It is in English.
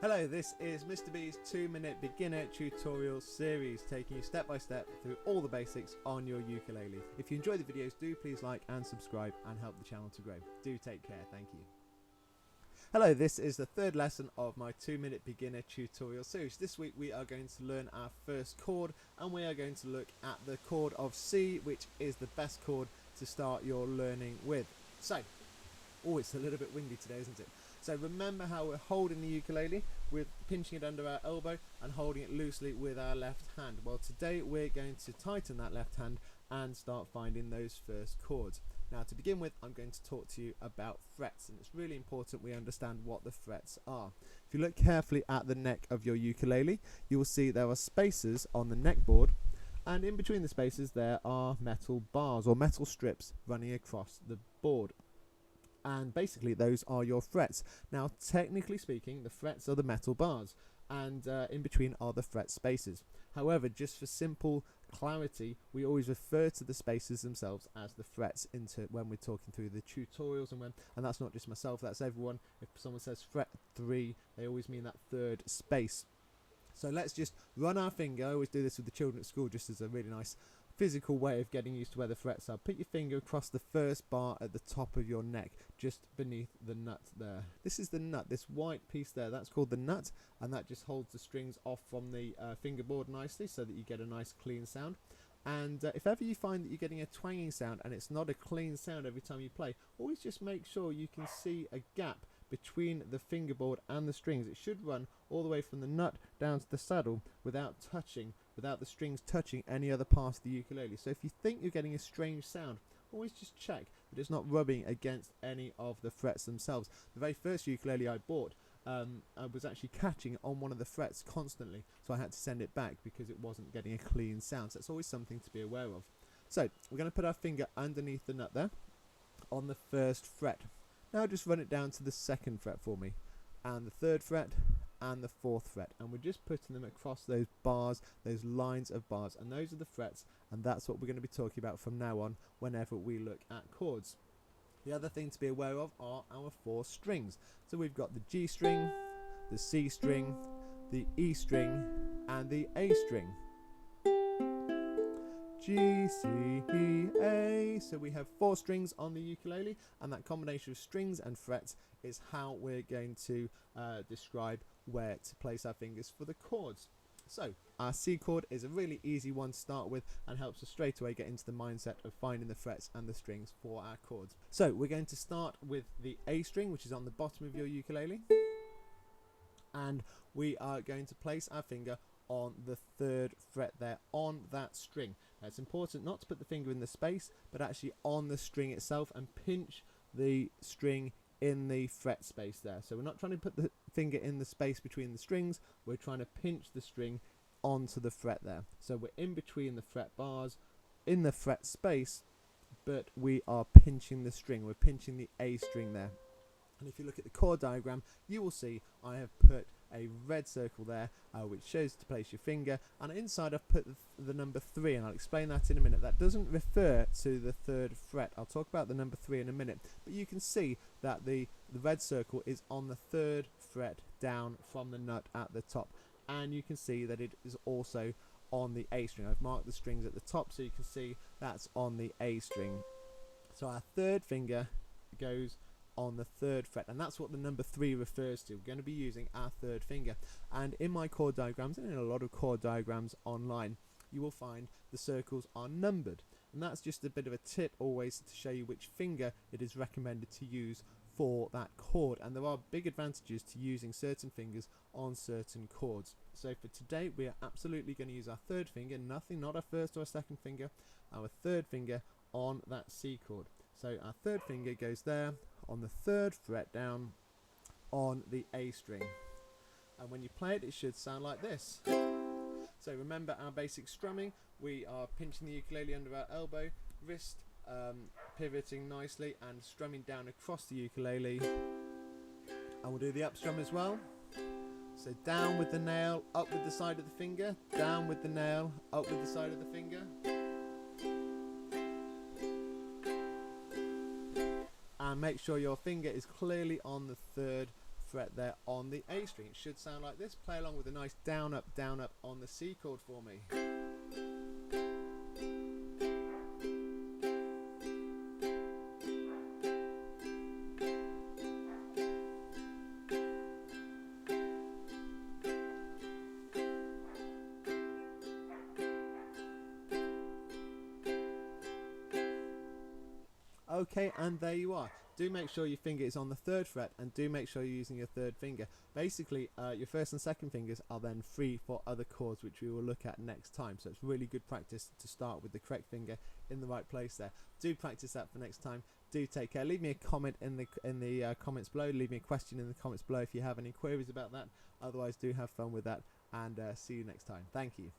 Hello, this is Mr. B's 2-minute beginner tutorial series, taking you step by step through all the basics on your ukulele. If you enjoy the videos, do please like and subscribe and help the channel to grow. Do take care, thank you. Hello, this is the third lesson of my 2-minute beginner tutorial series. This week we are going to learn our first chord, and we are going to look at the chord of C, which is the best chord to start your learning with. So, oh, it's a little bit windy today, isn't it? So remember how we're holding the ukulele with pinching it under our elbow and holding it loosely with our left hand. Well, today we're going to tighten that left hand and start finding those first chords. Now, to begin with, I'm going to talk to you about frets, and it's really important we understand what the frets are. If you look carefully at the neck of your ukulele, you will see there are spaces on the neck board, and in between the spaces there are metal bars or metal strips running across the board. And basically those are your frets. Now, technically speaking, the frets are the metal bars, and in between are the fret spaces. However, just for simple clarity, we always refer to the spaces themselves as the frets when we're talking through the tutorials, and that's not just myself, that's everyone. If someone says fret 3, they always mean that third space. So let's just run our finger. I always do this with the children at school just as a really nice physical way of getting used to where the frets are. Put your finger across the first bar at the top of your neck, just beneath the nut there. This is the nut, this white piece there, that's called the nut, and that just holds the strings off from the fingerboard nicely so that you get a nice clean sound. And if ever you find that you're getting a twanging sound and it's not a clean sound every time you play, always just make sure you can see a gap between the fingerboard and the strings. It should run all the way from the nut down to the saddle without the strings touching any other part of the ukulele. So if you think you're getting a strange sound, always just check that it's not rubbing against any of the frets themselves. The very first ukulele I bought, I was actually catching on one of the frets constantly, so I had to send it back because it wasn't getting a clean sound. So it's always something to be aware of. So we're going to put our finger underneath the nut there on the first fret. Now just run it down to the second fret for me, and the third fret, and the fourth fret, and we're just putting them across those bars, those lines of bars, and those are the frets, and that's what we're going to be talking about from now on whenever we look at chords. The other thing to be aware of are our 4 strings. So we've got the G string, the C string, the E string, and the A string. G, C, E, A. So we have 4 strings on the ukulele, and that combination of strings and frets is how we're going to describe where to place our fingers for the chords. So our C chord is a really easy one to start with and helps us straight away get into the mindset of finding the frets and the strings for our chords. So we're going to start with the A string, which is on the bottom of your ukulele, and we are going to place our finger on the 3rd fret there on that string. Now, it's important not to put the finger in the space, but actually on the string itself, and pinch the string in the fret space there. So we're not trying to put the finger in the space between the strings, we're trying to pinch the string onto the fret there. So we're in between the fret bars, in the fret space, but we are pinching the string, we're pinching the A string there. And if you look at the chord diagram, you will see I have put a red circle there, which shows to place your finger, and inside I've put the number 3, and I'll explain that in a minute. That doesn't refer to the 3rd fret. I'll talk about the number 3 in a minute, but you can see that the red circle is on the 3rd fret down from the nut at the top, and you can see that it is also on the A string. I've marked the strings at the top so you can see that's on the A string. So our 3rd finger goes on the 3rd fret, and that's what the number 3 refers to. We're going to be using our 3rd finger, and in my chord diagrams and in a lot of chord diagrams online, you will find the circles are numbered, and that's just a bit of a tip always to show you which finger it is recommended to use for that chord. And there are big advantages to using certain fingers on certain chords. So for today we are absolutely going to use our 3rd finger, not our 1st or our 2nd finger, our 3rd finger on that C chord. So our 3rd finger goes there on the 3rd fret down on the A string, and when you play it, it should sound like this. So remember our basic strumming. We are pinching the ukulele under our elbow, wrist pivoting nicely and strumming down across the ukulele, and we'll do the up strum as well. So down with the nail, up with the side of the finger, down with the nail, up with the side of the finger. And make sure your finger is clearly on the 3rd fret there on the A string. It should sound like this. Play along with a nice down up on the C chord for me. Okay, and there you are. Do make sure your finger is on the 3rd fret, and do make sure you're using your 3rd finger. Basically, your 1st and 2nd fingers are then free for other chords, which we will look at next time. So it's really good practice to start with the correct finger in the right place there. Do practice that for next time. Do take care. Leave me a comment in the comments below. Leave me a question in the comments below if you have any queries about that. Otherwise, do have fun with that, and see you next time. Thank you.